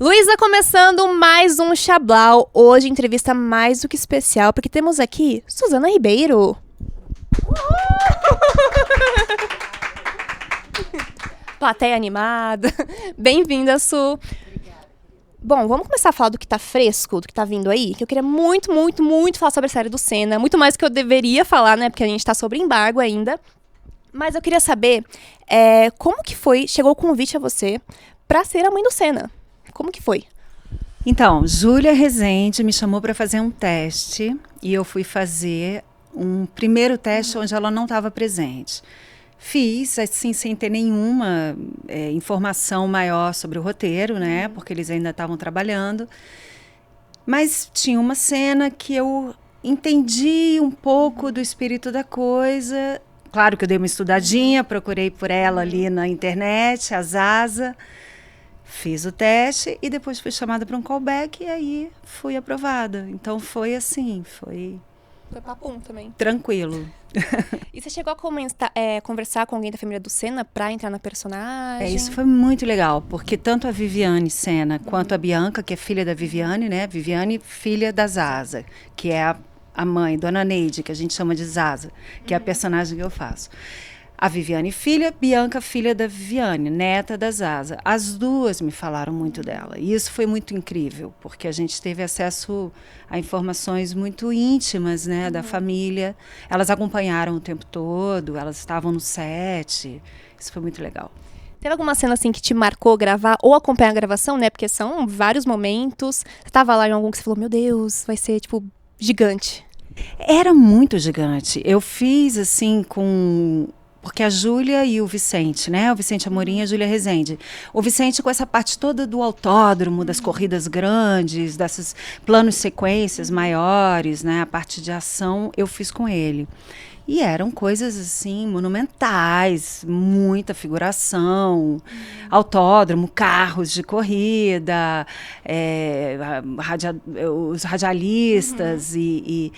Luísa, começando mais um Chablau. Hoje, entrevista mais do que especial, porque temos aqui Suzana Ribeiro. Plateia animada. Bem-vinda, Su. Obrigada. Bom, vamos começar a falar do que tá fresco, do que tá vindo aí, que eu queria muito falar sobre a série do Senna. Muito mais do que eu deveria falar, né, porque a gente tá sob embargo ainda. Mas eu queria saber como que foi, chegou o convite a você pra ser a mãe do Senna. Como que foi? Então, Júlia Rezende me chamou para fazer um teste e eu fui fazer um primeiro teste onde ela não estava presente. Fiz, assim, sem ter nenhuma informação maior sobre o roteiro, né? Porque eles ainda estavam trabalhando. Mas tinha uma cena que eu entendi um pouco do espírito da coisa. Claro que eu dei uma estudadinha, procurei por ela ali na internet, a Zaza. Fiz o teste e depois fui chamada para um callback e aí fui aprovada. Então foi assim, foi papum também. Tranquilo. E você chegou a conversar com alguém da família do Senna pra entrar na personagem? Isso foi muito legal, porque tanto a Viviane Senna quanto a Bianca, que é filha da Viviane, né? Viviane, filha da Zaza, que é a mãe, Dona Neide, que a gente chama de Zaza, que é a personagem que eu faço. A Viviane filha, Bianca filha da Viviane, neta da Zaza. As duas me falaram muito dela. E isso foi muito incrível, porque a gente teve acesso a informações muito íntimas, né, da família. Elas acompanharam o tempo todo, elas estavam no set. Isso foi muito legal. Teve alguma cena assim que te marcou gravar ou acompanhar a gravação, né? Porque são vários momentos. Você tava lá em algum que você falou, meu Deus, vai ser, tipo, gigante. Era muito gigante. Eu fiz, assim, porque a Júlia e o Vicente, né? O Vicente Amorim e a Júlia Rezende. O Vicente com essa parte toda do autódromo, das corridas grandes, desses planos sequências maiores, né? A parte de ação eu fiz com ele. E eram coisas, assim, monumentais, muita figuração, autódromo, carros de corrida, os radialistas e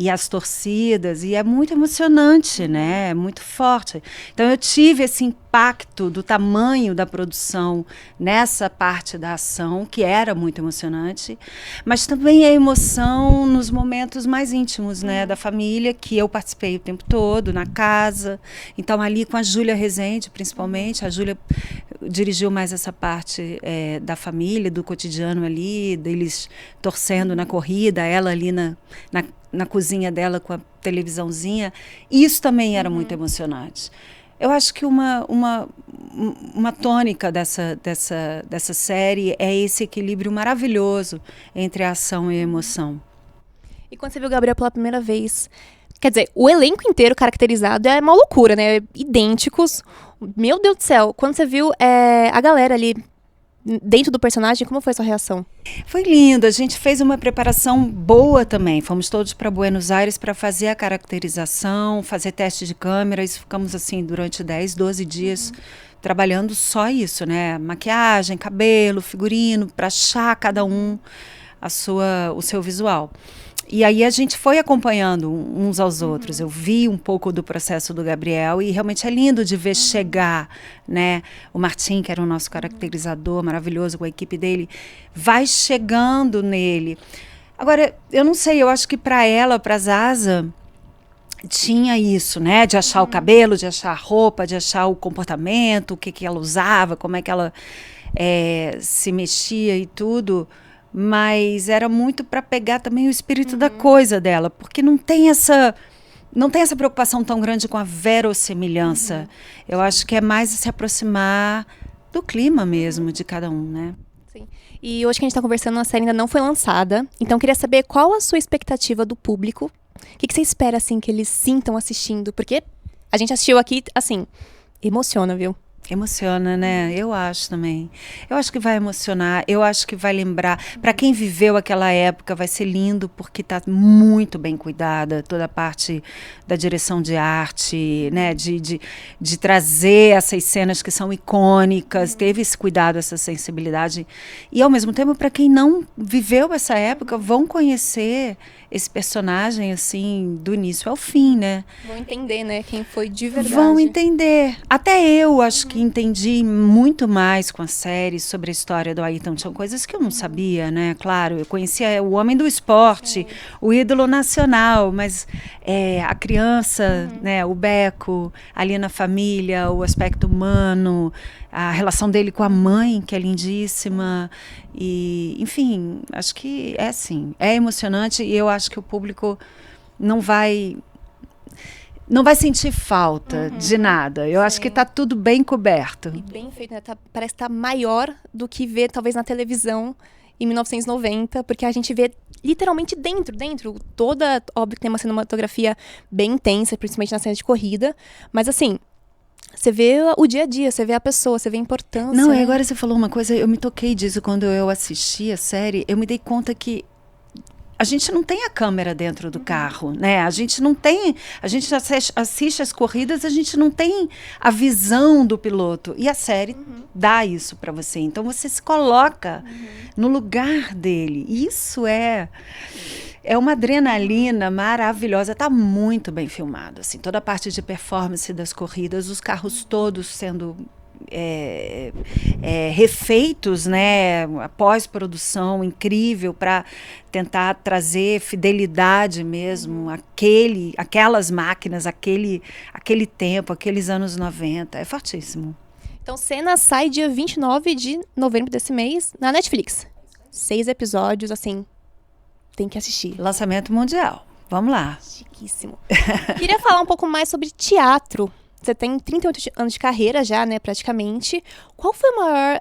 as torcidas. E é muito emocionante, né? É muito forte. Então, eu tive esse impacto do tamanho da produção nessa parte da ação, que era muito emocionante, mas também a emoção nos momentos mais íntimos, né? Da família, que eu participei o tempo todo, na casa. Então, ali com a Júlia Rezende, principalmente, a Júlia dirigiu mais essa parte da família, do cotidiano ali, deles torcendo na corrida, ela ali na cozinha dela com a televisãozinha. Isso também era muito emocionante. Eu acho que uma tônica dessa série é esse equilíbrio maravilhoso entre a ação e a emoção. E quando você viu o Gabriel pela primeira vez, quer dizer, o elenco inteiro caracterizado é uma loucura, né? Idênticos. Meu Deus do céu. Quando você viu a galera ali dentro do personagem, como foi a sua reação? Foi lindo, a gente fez uma preparação boa também. Fomos todos para Buenos Aires para fazer a caracterização, fazer teste de câmeras. Ficamos assim durante 10, 12 dias trabalhando só isso, né? Maquiagem, cabelo, figurino, para achar cada um o seu visual. E aí a gente foi acompanhando uns aos outros. Eu vi um pouco do processo do Gabriel e realmente é lindo de ver chegar, né? O Martim, que era o nosso caracterizador maravilhoso com a equipe dele, vai chegando nele. Agora, eu não sei, eu acho que para ela, para Zaza, tinha isso, né? De achar o cabelo, de achar a roupa, de achar o comportamento, o que ela usava, como é que ela se mexia e tudo. Mas era muito para pegar também o espírito da coisa dela, porque não tem essa preocupação tão grande com a verossimilhança. Eu acho que é mais se aproximar do clima mesmo de cada um, né? Sim. E hoje que a gente está conversando, a série ainda não foi lançada, então eu queria saber qual a sua expectativa do público, o que você espera, assim, que eles sintam assistindo, porque a gente assistiu aqui, assim, emociona, viu? Emociona, né? Eu acho também. Eu acho que vai emocionar, eu acho que vai lembrar. Para quem viveu aquela época, vai ser lindo, porque está muito bem cuidada, toda a parte da direção de arte, né? De trazer essas cenas que são icônicas, teve esse cuidado, essa sensibilidade. E, ao mesmo tempo, para quem não viveu essa época, vão conhecer esse personagem, assim, do início ao fim, né? Vão entender, né, quem foi de verdade. Vão entender. Até eu acho que entendi muito mais com a série sobre a história do Ayrton. Tinham coisas que eu não sabia, né? Claro, eu conhecia o homem do esporte, o ídolo nacional, mas a criança, né? O Beco, ali na família, o aspecto humano, a relação dele com a mãe, que é lindíssima. E, enfim, acho que é emocionante e eu acho que o público não vai sentir falta de nada. Eu acho que está tudo bem coberto. E bem feito, né? Parece estar maior do que ver, talvez, na televisão em 1990, porque a gente vê literalmente dentro. Óbvio que tem uma cinematografia bem intensa, principalmente na cena de corrida, mas assim, você vê o dia a dia, você vê a pessoa, você vê a importância. Não, né? agora você falou uma coisa, eu me toquei disso quando eu assisti a série, eu me dei conta que a gente não tem a câmera dentro do carro, né? A gente assiste as corridas, a gente não tem a visão do piloto. E a série dá isso para você. Então você se coloca no lugar dele. Isso é uma adrenalina maravilhosa. Tá muito bem filmado, assim. Toda a parte de performance das corridas, os carros todos sendo refeitos, né, a pós-produção incrível para tentar trazer fidelidade mesmo, aquelas máquinas, aquele tempo, aqueles anos 90, é fortíssimo. Então, Cena sai dia 29 de novembro desse mês na Netflix. 6 episódios, assim, tem que assistir. Lançamento mundial, vamos lá. Chiquíssimo. Queria falar um pouco mais sobre teatro. Você tem 38 anos de carreira já, né, praticamente. Qual foi o maior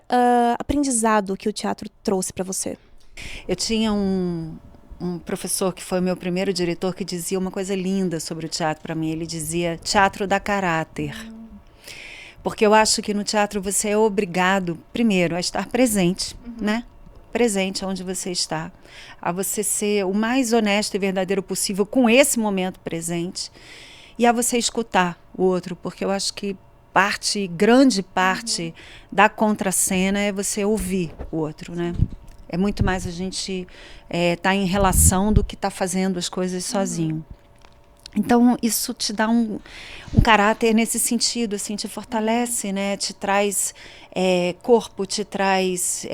aprendizado que o teatro trouxe para você? Eu tinha um professor que foi o meu primeiro diretor que dizia uma coisa linda sobre o teatro para mim. Ele dizia, teatro dá caráter. Porque eu acho que no teatro você é obrigado, primeiro, a estar presente, né? Presente onde você está. A você ser o mais honesto e verdadeiro possível com esse momento presente. E a você escutar o outro, porque eu acho que grande parte da contracena é você ouvir o outro, né? É muito mais a gente tá em relação do que tá fazendo as coisas sozinho. Então, isso te dá um caráter nesse sentido, assim, te fortalece, né? Te traz corpo, te traz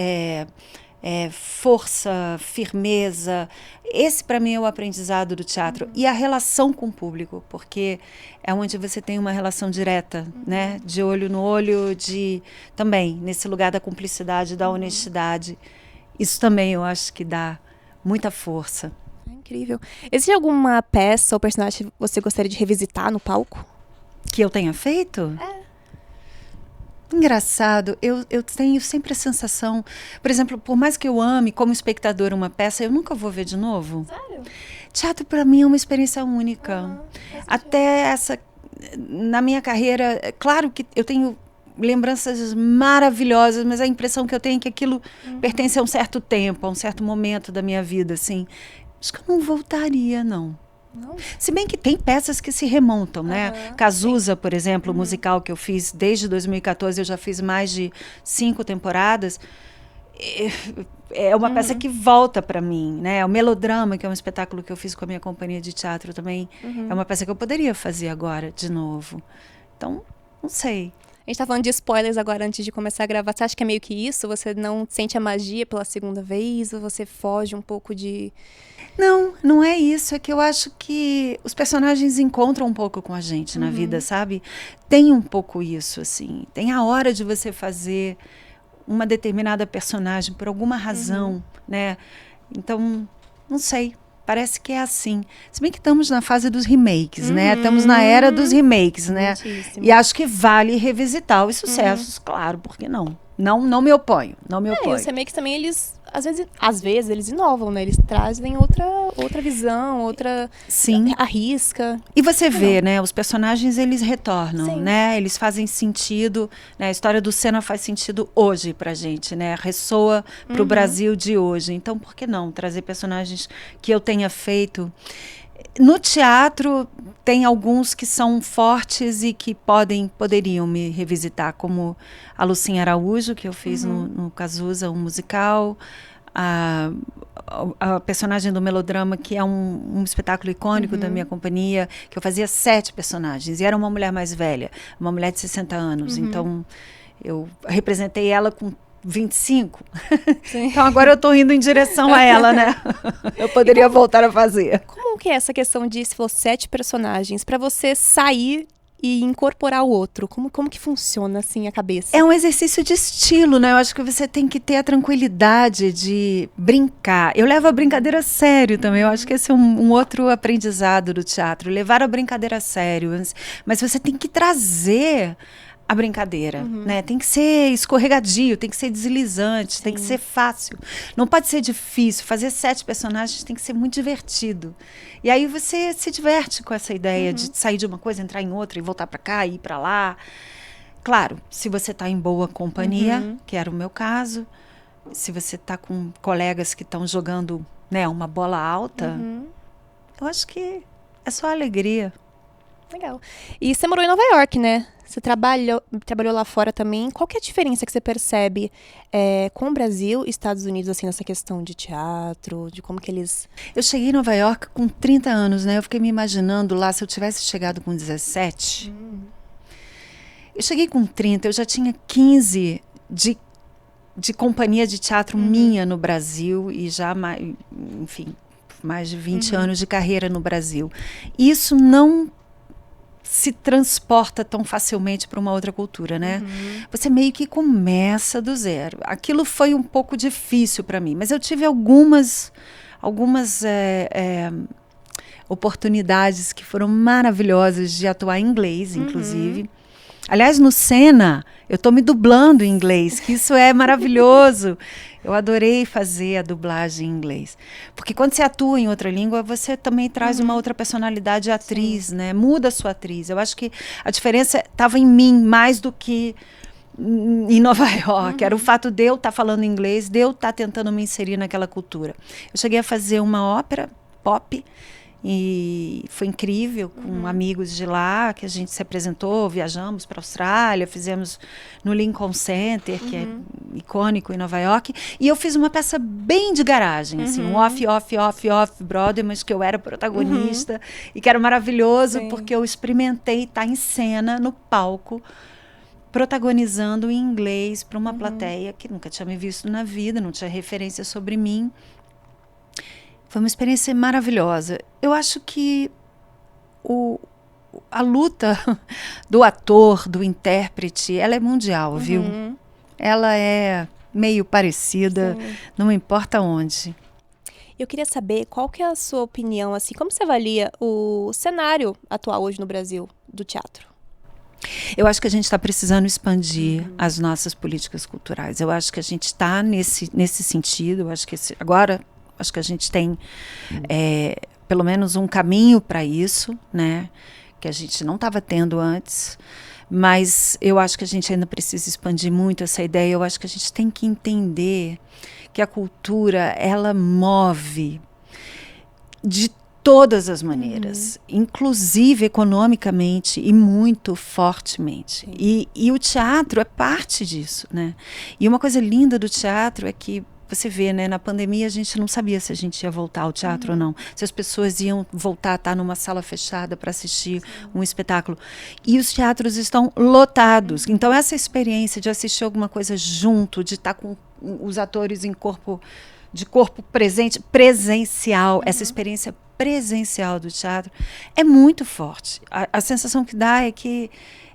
força, firmeza. Esse, para mim, é o aprendizado do teatro. E a relação com o público, porque é onde você tem uma relação direta, né? De olho no olho, também, nesse lugar da cumplicidade, da honestidade. Isso também eu acho que dá muita força. É incrível. Existe alguma peça ou personagem que você gostaria de revisitar no palco? Que eu tenha feito? Engraçado, eu tenho sempre a sensação, por exemplo, por mais que eu ame como espectador uma peça, eu nunca vou ver de novo. Sério? Teatro para mim é uma experiência única. Até na minha carreira, é claro que eu tenho lembranças maravilhosas, mas a impressão que eu tenho é que aquilo pertence a um certo tempo, a um certo momento da minha vida, assim. Acho que eu não voltaria, não. Não. Se bem que tem peças que se remontam, né? Cazuza, por exemplo, o musical que eu fiz desde 2014, eu já fiz mais de 5 temporadas. É uma peça que volta para mim, né? O Melodrama, que é um espetáculo que eu fiz com a minha companhia de teatro também, é uma peça que eu poderia fazer agora de novo. Então, não sei. A gente tá falando de spoilers agora antes de começar a gravar. Você acha que é meio que isso? Você não sente a magia pela segunda vez? Ou você foge um pouco de... Não é isso. É que eu acho que os personagens encontram um pouco com a gente na vida, sabe? Tem um pouco isso, assim. Tem a hora de você fazer uma determinada personagem por alguma razão, né? Então, não sei. Parece que é assim. Se bem que estamos na fase dos remakes, né? Estamos na era dos remakes, né? Muitíssimo. E acho que vale revisitar os sucessos, claro, porque não? Não me oponho, não me oponho. E os remakes também, eles, às vezes, eles inovam, né? Eles trazem outra visão, outra... Sim. Arrisca. E você vê, né? Os personagens, eles retornam, Sim. né? Eles fazem sentido, né? A história do Senna faz sentido hoje pra gente, né? Ressoa pro Brasil de hoje. Então, por que não trazer personagens que eu tenha feito? No teatro, tem alguns que são fortes e que poderiam me revisitar, como a Lucinha Araújo, que eu fiz no Cazuza, um musical, a personagem do Melodrama, que é um espetáculo icônico da minha companhia, que eu fazia 7 personagens, e era uma mulher mais velha, uma mulher de 60 anos, então Eu representei ela com 25. Sim. Então agora eu tô indo em direção a ela, né? Eu poderia voltar a fazer. Como que é essa questão de, se for 7 personagens, pra você sair e incorporar o outro? Como que funciona, assim, a cabeça? É um exercício de estilo, né? Eu acho que você tem que ter a tranquilidade de brincar. Eu levo a brincadeira a sério também. Eu acho que esse é um outro aprendizado do teatro. Levar a brincadeira a sério. Mas você tem que trazer a brincadeira, né? Tem que ser escorregadio, tem que ser deslizante, tem que ser fácil. Não pode ser difícil. Fazer 7 personagens tem que ser muito divertido. E aí você se diverte com essa ideia de sair de uma coisa, entrar em outra e voltar para cá, ir para lá. Claro, se você está em boa companhia, que era o meu caso, se você está com colegas que estão jogando, né, uma bola alta, eu acho que é só alegria. Legal. E você morou em Nova York, né? Você trabalhou lá fora também. Qual que é a diferença que você percebe com o Brasil e Estados Unidos, assim, nessa questão de teatro, de como que eles... Eu cheguei em Nova York com 30 anos, né? Eu fiquei me imaginando lá, se eu tivesse chegado com 17. Eu cheguei com 30, eu já tinha 15 de companhia de teatro minha no Brasil e já, enfim, mais de 20 anos de carreira no Brasil. Isso não se transporta tão facilmente para uma outra cultura, né? Você meio que começa do zero. Aquilo foi um pouco difícil para mim, mas eu tive algumas oportunidades que foram maravilhosas de atuar em inglês, inclusive. Aliás, no Senna, eu estou me dublando em inglês, que isso é maravilhoso. Eu adorei fazer a dublagem em inglês. Porque quando você atua em outra língua, você também traz uma outra personalidade de atriz, né? Muda a sua atriz. Eu acho que a diferença estava em mim mais do que em Nova York. Era o fato de eu estar falando inglês, de eu estar tentando me inserir naquela cultura. Eu cheguei a fazer uma ópera pop, e foi incrível, com amigos de lá, que a gente se apresentou, viajamos para a Austrália, fizemos no Lincoln Center, que é icônico em Nova York, e eu fiz uma peça bem de garagem, assim, um off Broadway, mas que eu era protagonista, e que era maravilhoso, porque eu experimentei estar em cena, no palco, protagonizando em inglês para uma plateia que nunca tinha me visto na vida, não tinha referência sobre mim. Foi uma experiência maravilhosa. Eu acho que a luta do ator, do intérprete, ela é mundial, viu? Ela é meio parecida, não importa onde. Eu queria saber qual que é a sua opinião, assim, como você avalia o cenário atual hoje no Brasil do teatro? Eu acho que a gente está precisando expandir as nossas políticas culturais. Eu acho que a gente está nesse sentido. Eu acho que agora... Acho que a gente tem, pelo menos, um caminho para isso, né? Que a gente não estava tendo antes. Mas eu acho que a gente ainda precisa expandir muito essa ideia. Eu acho que a gente tem que entender que a cultura, ela move de todas as maneiras, inclusive economicamente e muito fortemente. E o teatro é parte disso, né? E uma coisa linda do teatro é que você vê, né, na pandemia a gente não sabia se a gente ia voltar ao teatro ou não, se as pessoas iam voltar a estar numa sala fechada para assistir um espetáculo. E os teatros estão lotados. Então essa experiência de assistir alguma coisa junto, de estar com os atores em corpo presente, presencial, essa experiência presencial do teatro é muito forte. A sensação que dá é que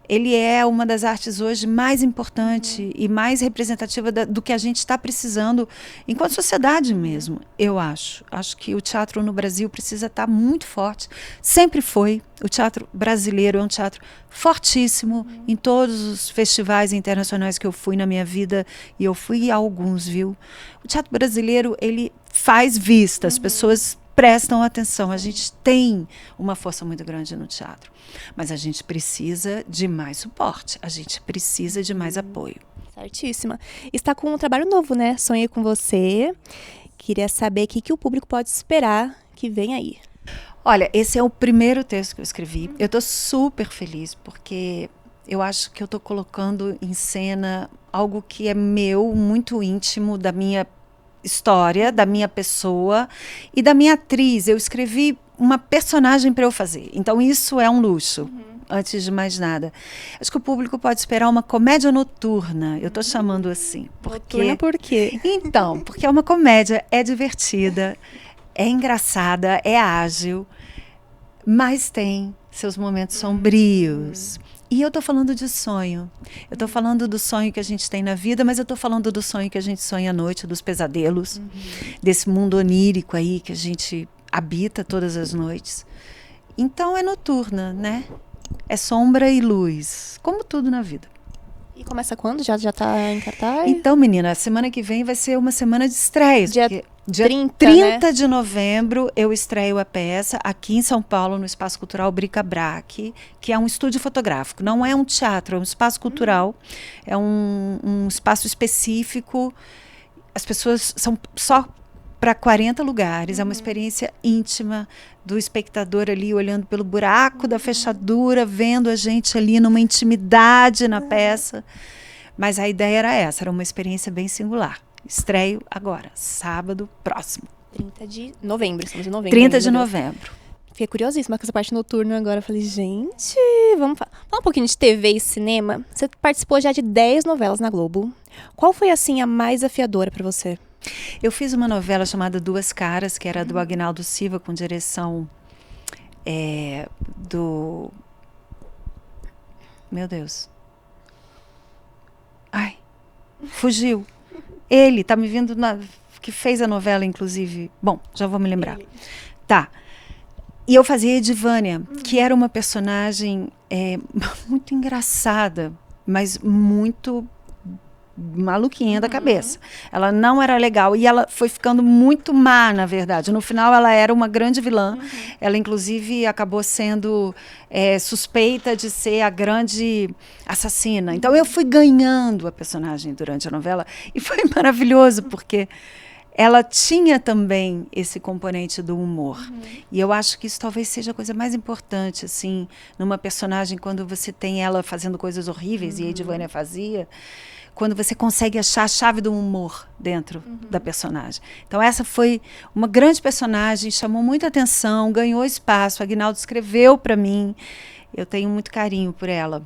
ele é uma das artes hoje mais importante e mais representativa do que a gente está precisando enquanto sociedade mesmo, eu acho. Acho que o teatro no Brasil precisa estar muito forte. Sempre foi. O teatro brasileiro é um teatro fortíssimo em todos os festivais internacionais que eu fui na minha vida, e eu fui a alguns, viu? O teatro brasileiro, ele faz vista, as pessoas prestam atenção. A gente tem uma força muito grande no teatro, mas a gente precisa de mais suporte, a gente precisa de mais apoio. Certíssima. Está com um trabalho novo, né? Sonhei com você. Queria saber o que o público pode esperar que vem aí. Olha, esse é o primeiro texto que eu escrevi. Eu estou super feliz, porque eu acho que eu estou colocando em cena algo que é meu, muito íntimo, da minha história, da minha pessoa e da minha atriz. Eu escrevi uma personagem para eu fazer. Então isso é um luxo. antes de mais nada. Acho que o público pode esperar uma comédia noturna. Eu estou chamando assim. Noturna por quê? Então, porque é uma comédia, é divertida, é engraçada, é ágil, mas tem seus momentos sombrios. E eu estou falando de sonho. Eu estou falando do sonho que a gente tem na vida, mas eu estou falando do sonho que a gente sonha à noite, dos pesadelos, desse mundo onírico aí que a gente habita todas as noites. Então é noturna, né? É sombra e luz, como tudo na vida. E começa quando? Já tá em cartaz? Então, menina, a semana que vem vai ser uma semana de estreias. Dia 30, né? de novembro eu estreio a peça aqui em São Paulo, no Espaço Cultural Bric-a-Brac, que é um estúdio fotográfico. Não é um teatro, é um espaço cultural. É um espaço específico. As pessoas são só para 40 lugares. É uma experiência íntima do espectador ali olhando pelo buraco da fechadura, vendo a gente ali numa intimidade na peça. Mas a ideia era essa, era uma experiência bem singular. Estreio agora, sábado próximo. 30 de novembro, estamos em novembro. 30 de novembro. Fiquei curiosíssima com essa parte noturna agora. Eu falei, gente, vamos falar um pouquinho de TV e cinema. Você participou já de 10 novelas na Globo. Qual foi, assim, a mais desafiadora para você? Eu fiz uma novela chamada Duas Caras, que era do Aguinaldo Silva, com direção do... Meu Deus. Ai, fugiu. Ele tá me vindo que fez a novela, inclusive. Bom, já vou me lembrar. Tá. E eu fazia Edivânia, que era uma personagem muito engraçada, mas muito maluquinha da cabeça. Ela não era legal e ela foi ficando muito má, na verdade. No final ela era uma grande vilã. Ela inclusive acabou sendo suspeita de ser a grande assassina. Então eu fui ganhando a personagem durante a novela e foi maravilhoso porque ela tinha também esse componente do humor. E eu acho que isso talvez seja a coisa mais importante, assim, numa personagem, quando você tem ela fazendo coisas horríveis, e a Edivânia fazia, quando você consegue achar a chave do humor dentro da personagem. Então essa foi uma grande personagem, chamou muita atenção, ganhou espaço, a Aguinaldo escreveu para mim, eu tenho muito carinho por ela.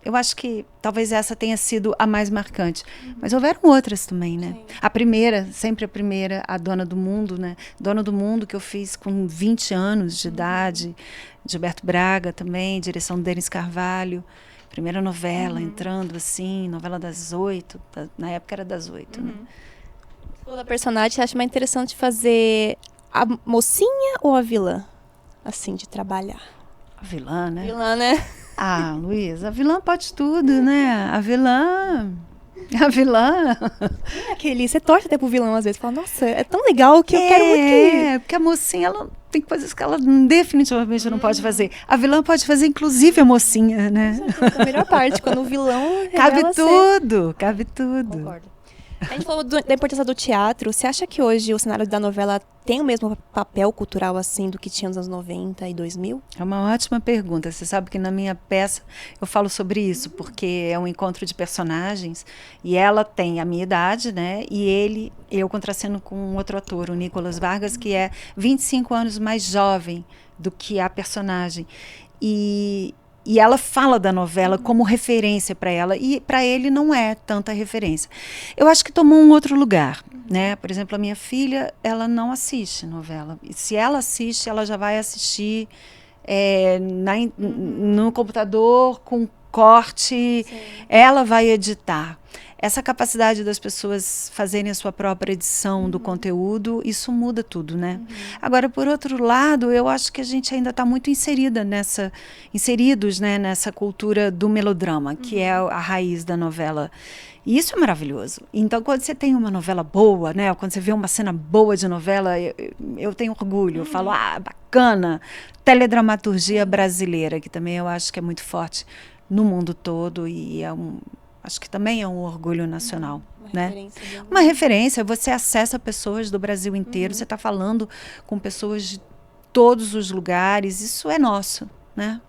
Eu acho que talvez essa tenha sido a mais marcante. Mas houveram outras também, né? Sim. A primeira, sempre a primeira, a Dona do Mundo, né? Dona do Mundo, que eu fiz com 20 anos de idade. Gilberto Braga também, direção do Denis Carvalho. Primeira novela, entrando assim, novela das 8. Na época era das 8, né? Toda personagem, você acha mais interessante fazer a mocinha ou a vilã? Assim, de trabalhar. A vilã, né? Vilã, né? Ah, Luísa, a vilã pode tudo, né? A vilã... Você torce até pro vilão às vezes. Fala, nossa, é tão legal que eu quero muito que... É, porque a mocinha, ela tem coisas que ela definitivamente não pode fazer. A vilã pode fazer, inclusive, a mocinha, né? É a melhor parte, quando o vilão cabe tudo. Concordo. A gente falou da importância do teatro. Você acha que hoje o cenário da novela tem o mesmo papel cultural assim do que tinha nos anos 90 e 2000? É uma ótima pergunta. Você sabe que na minha peça eu falo sobre isso, porque é um encontro de personagens e ela tem a minha idade, né? E eu contraceno com um outro ator, o Nicolas Vargas, que é 25 anos mais jovem do que a personagem. E ela fala da novela como referência para ela, e para ele não é tanta referência. Eu acho que tomou um outro lugar, né? Por exemplo, a minha filha, ela não assiste novela. E se ela assiste, ela já vai assistir no computador, com corte, sim. Ela vai editar. Essa capacidade das pessoas fazerem a sua própria edição do conteúdo, isso muda tudo, né? Agora, por outro lado, eu acho que a gente ainda está muito inseridos, né, nessa cultura do melodrama, que é a raiz da novela. E isso é maravilhoso. Então, quando você tem uma novela boa, né, quando você vê uma cena boa de novela, eu tenho orgulho. Eu falo, bacana. Teledramaturgia brasileira, que também eu acho que é muito forte no mundo todo e acho que também é um orgulho nacional, né? Uma referência, você acessa pessoas do Brasil inteiro, você está falando com pessoas de todos os lugares, isso é nosso, né?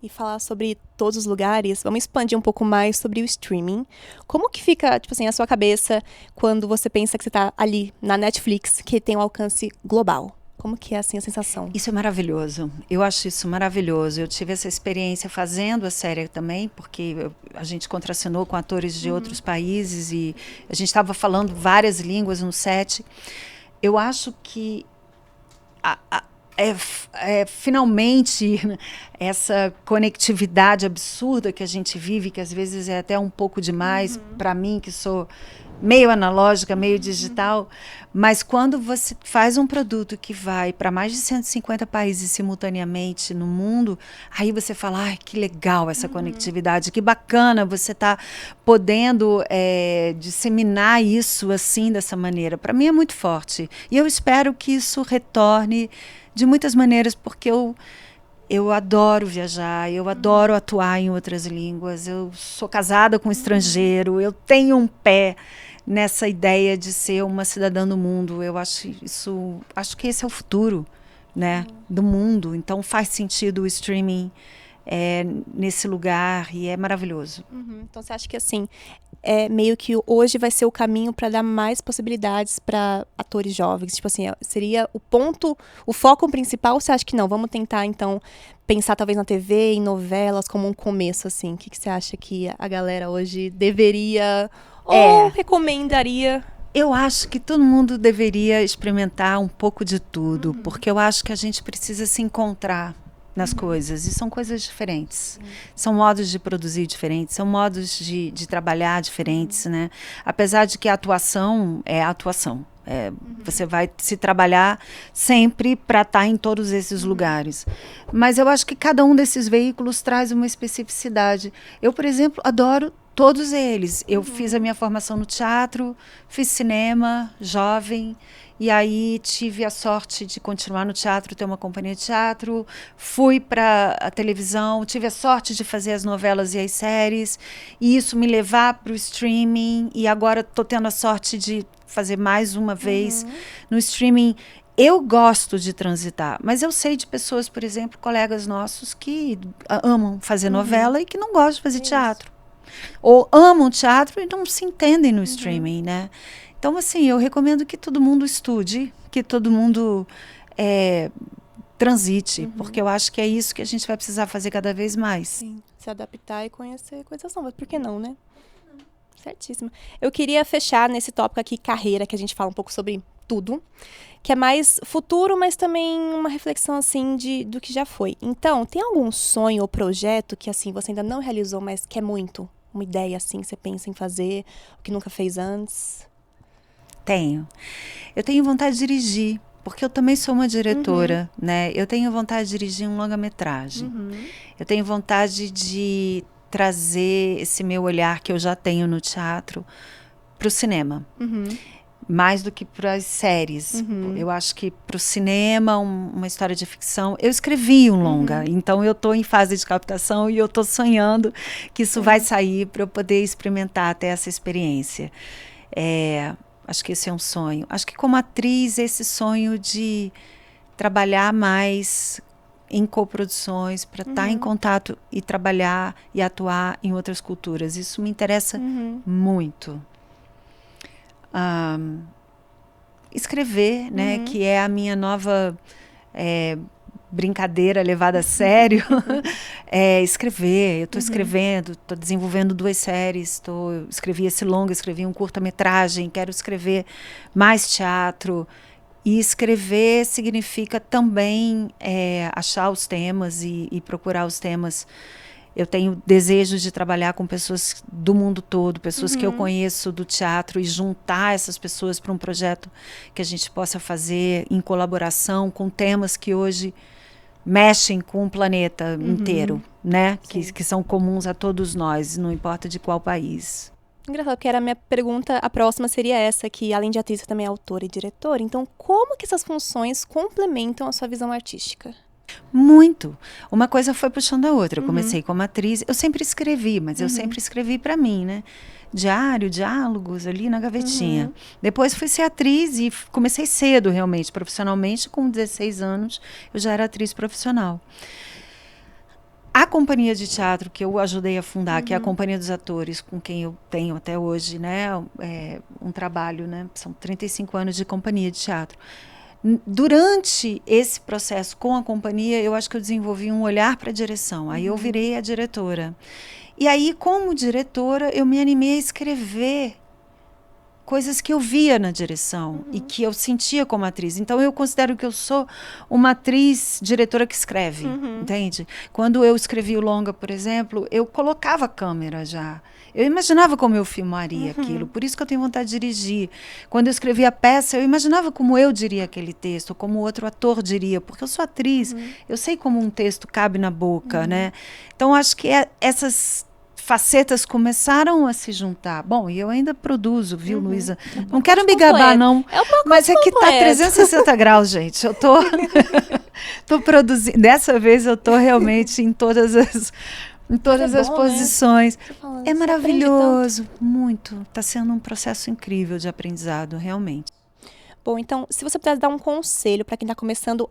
E falar sobre todos os lugares, vamos expandir um pouco mais sobre o streaming. Como que fica, tipo assim, a sua cabeça quando você pensa que você está ali na Netflix, que tem um alcance global? Como que é, assim, a sensação? Isso é maravilhoso. Eu acho isso maravilhoso. Eu tive essa experiência fazendo a série também, porque a gente contracenou com atores de outros países e a gente estava falando várias línguas no set. Eu acho que finalmente essa conectividade absurda que a gente vive, que às vezes é até um pouco demais para mim, que sou meio analógica, meio digital, mas quando você faz um produto que vai para mais de 150 países simultaneamente no mundo, aí você fala, ai, que legal essa conectividade, que bacana você tá podendo disseminar isso assim, dessa maneira. Para mim é muito forte. E eu espero que isso retorne de muitas maneiras, porque eu adoro viajar, eu adoro atuar em outras línguas, eu sou casada com um estrangeiro, eu tenho um pé nessa ideia de ser uma cidadã do mundo. Eu acho que esse é o futuro, né, do mundo. Então faz sentido o streaming nesse lugar e é maravilhoso. Então você acha que assim, meio que hoje vai ser o caminho para dar mais possibilidades para atores jovens? Tipo assim, seria o foco principal, ou você acha que não? Vamos tentar então pensar talvez na TV, em novelas, como um começo, assim. O que você acha que a galera hoje deveria ou recomendaria? Eu acho que todo mundo deveria experimentar um pouco de tudo, porque eu acho que a gente precisa se encontrar nas coisas, e são coisas diferentes. São modos de produzir diferentes, são modos de trabalhar diferentes, né? Apesar de que a atuação é a atuação. Você vai se trabalhar sempre para estar em todos esses lugares. Mas eu acho que cada um desses veículos traz uma especificidade. Eu, por exemplo, adoro todos eles. Eu fiz a minha formação no teatro, fiz cinema, jovem, e aí tive a sorte de continuar no teatro, ter uma companhia de teatro, fui para a televisão, tive a sorte de fazer as novelas e as séries, e isso me levar para o streaming, e agora estou tendo a sorte de fazer mais uma vez no streaming. Eu gosto de transitar, mas eu sei de pessoas, por exemplo, colegas nossos que amam fazer novela e que não gostam de fazer teatro. Ou amam teatro e não se entendem no streaming, né? Então, assim, eu recomendo que todo mundo estude, que todo mundo transite, porque eu acho que é isso que a gente vai precisar fazer cada vez mais. Sim, se adaptar e conhecer coisas novas. Por que não, né? Certíssimo. Eu queria fechar nesse tópico aqui, carreira, que a gente fala um pouco sobre tudo, que é mais futuro, mas também uma reflexão, assim, do que já foi. Então, tem algum sonho ou projeto que, assim, você ainda não realizou, mas quer muito? Uma ideia, assim, que você pensa em fazer, o que nunca fez antes? Tenho. Eu tenho vontade de dirigir, porque eu também sou uma diretora, né? Eu tenho vontade de dirigir um longa-metragem. Eu tenho vontade de trazer esse meu olhar que eu já tenho no teatro para o cinema. Mais do que para as séries. Eu acho que para o cinema, uma história de ficção... Eu escrevi um longa, então eu estou em fase de captação e eu estou sonhando que isso vai sair para eu poder experimentar até essa experiência. Acho que esse é um sonho. Acho que como atriz, esse sonho de trabalhar mais em coproduções, para estar em contato e trabalhar e atuar em outras culturas. Isso me interessa muito. Escrever, né, que é a minha nova brincadeira levada a sério. Escrever, eu estou escrevendo, estou desenvolvendo 2 séries, escrevi esse longa, escrevi um curta-metragem, quero escrever mais teatro. E escrever significa também achar os temas e procurar os temas. Eu tenho desejo de trabalhar com pessoas do mundo todo, pessoas que eu conheço do teatro, e juntar essas pessoas para um projeto que a gente possa fazer em colaboração com temas que hoje mexem com o planeta inteiro, né? Que são comuns a todos nós, não importa de qual país. Engraçado, porque era a minha pergunta, a próxima seria essa, que além de atriz, você também é autora e diretora. Então, como que essas funções complementam a sua visão artística? Muito. Uma coisa foi puxando a outra. Eu comecei como atriz, eu sempre escrevi, mas eu sempre escrevi para mim, né? Diário, diálogos ali na gavetinha. Depois fui ser atriz e comecei cedo, realmente, profissionalmente. Com 16 anos, eu já era atriz profissional. A companhia de teatro que eu ajudei a fundar, que é a Companhia dos Atores, com quem eu tenho até hoje, né, um trabalho, né, são 35 anos de companhia de teatro. Durante esse processo com a companhia, eu acho que eu desenvolvi um olhar para a direção. Aí eu virei a diretora. E aí, como diretora, eu me animei a escrever coisas que eu via na direção e que eu sentia como atriz. Então, eu considero que eu sou uma atriz diretora que escreve, entende? Quando eu escrevi o longa, por exemplo, eu colocava a câmera já. Eu imaginava como eu filmaria aquilo, por isso que eu tenho vontade de dirigir. Quando eu escrevi a peça, eu imaginava como eu diria aquele texto, como outro ator diria, porque eu sou atriz, eu sei como um texto cabe na boca, né? Então, acho que essas facetas começaram a se juntar. Bom, e eu ainda produzo, viu, Luísa? Não quero me gabar, não. Mas é que tá 360 graus, gente. Eu tô produzindo. Dessa vez eu tô realmente em todas as posições. Né? É maravilhoso, muito. Tá sendo um processo incrível de aprendizado, realmente. Bom, então, se você pudesse dar um conselho para quem está começando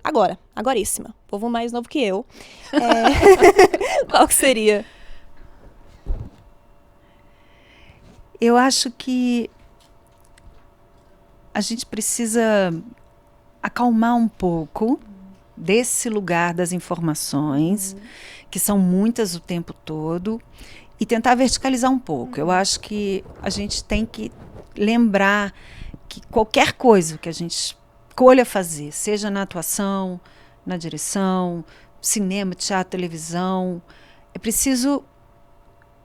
agoríssima, povo mais novo que eu, qual que seria? Eu acho que a gente precisa acalmar um pouco desse lugar das informações, que são muitas o tempo todo, e tentar verticalizar um pouco. Eu acho que a gente tem que lembrar que qualquer coisa que a gente escolha fazer, seja na atuação, na direção, cinema, teatro, televisão, é preciso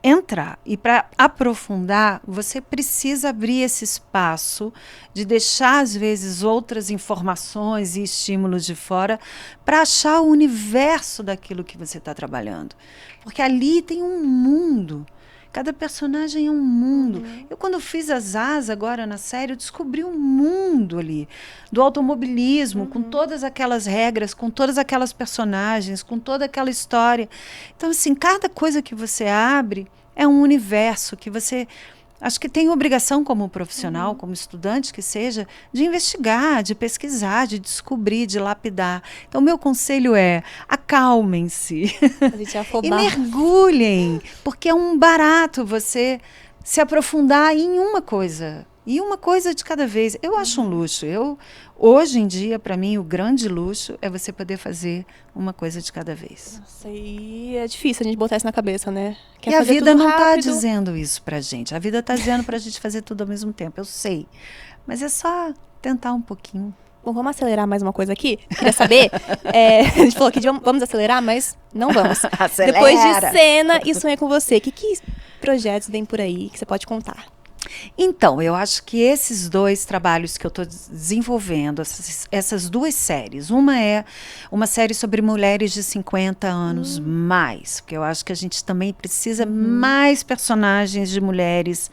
entrar. E para aprofundar, você precisa abrir esse espaço de deixar, às vezes, outras informações e estímulos de fora para achar o universo daquilo que você está trabalhando. Porque ali tem um mundo. Cada personagem é um mundo. Eu, quando fiz as As agora na série, eu descobri um mundo ali do automobilismo, com todas aquelas regras, com todas aquelas personagens, com toda aquela história. Então, assim, cada coisa que você abre é um universo que você... Acho que tem obrigação como profissional, como estudante que seja, de investigar, de pesquisar, de descobrir, de lapidar. Então, meu conselho é: acalmem-se e mergulhem, porque é um barato você se aprofundar em uma coisa. E uma coisa de cada vez. Eu acho um luxo. Hoje em dia, para mim, o grande luxo é você poder fazer uma coisa de cada vez. Nossa, e é difícil a gente botar isso na cabeça, né? E a vida não está dizendo isso pra gente. A vida está dizendo pra gente fazer tudo ao mesmo tempo. Eu sei. Mas é só tentar um pouquinho. Bom, vamos acelerar mais uma coisa aqui. Queria saber, a gente falou que vamos acelerar, mas não vamos. Acelera. Depois de Cena e Sonha com Você, que projetos vem por aí que você pode contar? Então, eu acho que esses dois trabalhos que eu estou desenvolvendo, essas duas séries, uma é uma série sobre mulheres de 50 anos mais, porque eu acho que a gente também precisa mais personagens de mulheres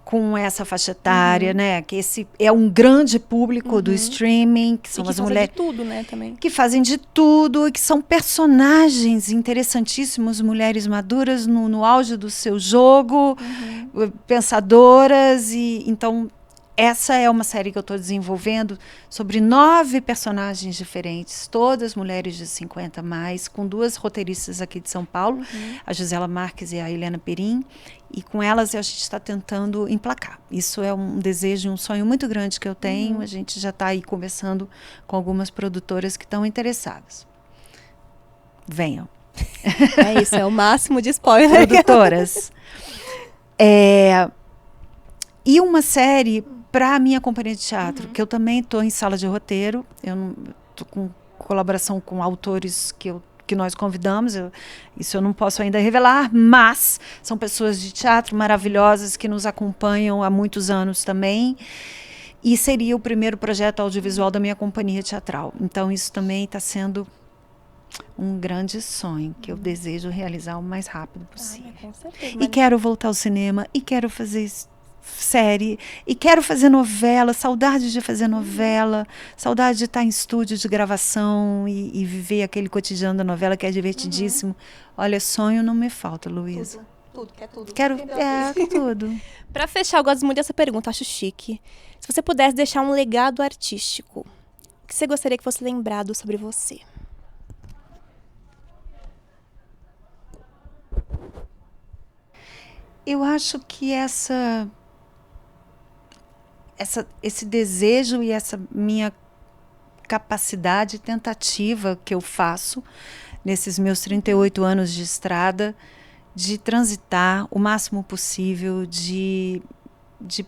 com essa faixa etária, né? Que esse é um grande público do streaming, que são as mulheres que fazem de tudo, né, também. Que fazem de tudo, e que são personagens interessantíssimos, mulheres maduras no auge do seu jogo, pensadoras, e então essa é uma série que eu estou desenvolvendo sobre 9 personagens diferentes, todas mulheres de 50 mais, com 2 roteiristas aqui de São Paulo, a Gisela Marques e a Helena Perim, e com elas a gente está tentando emplacar. Isso é um desejo, um sonho muito grande que eu tenho. A gente já está aí conversando com algumas produtoras que estão interessadas. Venham. É isso, é o máximo de spoiler. Produtoras. E uma série para a minha companhia de teatro, que eu também estou em sala de roteiro. Eu estou com colaboração com autores que nós convidamos, isso eu não posso ainda revelar, mas são pessoas de teatro maravilhosas que nos acompanham há muitos anos também, e seria o primeiro projeto audiovisual da minha companhia teatral. Então isso também está sendo um grande sonho que eu desejo realizar o mais rápido possível. Com certeza, e quero voltar ao cinema, e quero fazer série, e quero fazer novela, saudade de fazer novela, saudade de estar em estúdio de gravação e viver aquele cotidiano da novela que é divertidíssimo. Olha, sonho não me falta, Luísa. Tudo, quer tudo. Quero tudo. Pra fechar, eu gosto muito dessa pergunta, acho chique. Se você pudesse deixar um legado artístico, o que você gostaria que fosse lembrado sobre você? Eu acho que esse desejo e essa minha capacidade tentativa que eu faço nesses meus 38 anos de estrada, de transitar o máximo possível, de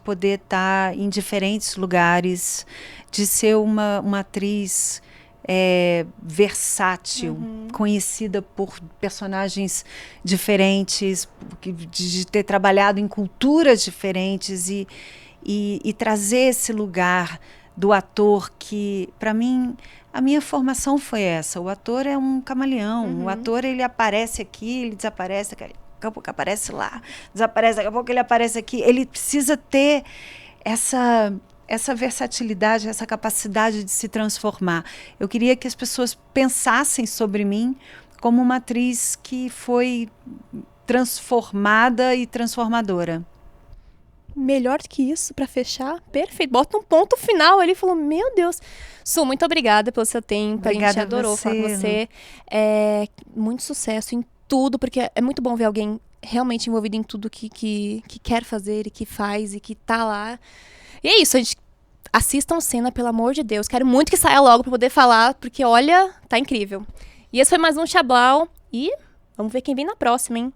poder estar em diferentes lugares, de ser uma atriz versátil, conhecida por personagens diferentes, de ter trabalhado em culturas diferentes e trazer esse lugar do ator que, para mim, a minha formação foi essa. O ator é um camaleão. O ator, ele aparece aqui, ele desaparece, daqui a pouco aparece lá, desaparece, daqui a pouco ele aparece aqui. Ele precisa ter essa versatilidade, essa capacidade de se transformar. Eu queria que as pessoas pensassem sobre mim como uma atriz que foi transformada e transformadora. Melhor que isso pra fechar, perfeito. Bota um ponto final ali e falou, meu Deus. Su, muito obrigada pelo seu tempo. Obrigada, a gente adorou falar com você. Muito sucesso em tudo, porque é muito bom ver alguém realmente envolvido em tudo que quer fazer e que faz e que tá lá. E é isso, a gente assistam Cena, pelo amor de Deus. Quero muito que saia logo pra poder falar, porque olha, tá incrível. E esse foi mais um Chablau e vamos ver quem vem na próxima, hein?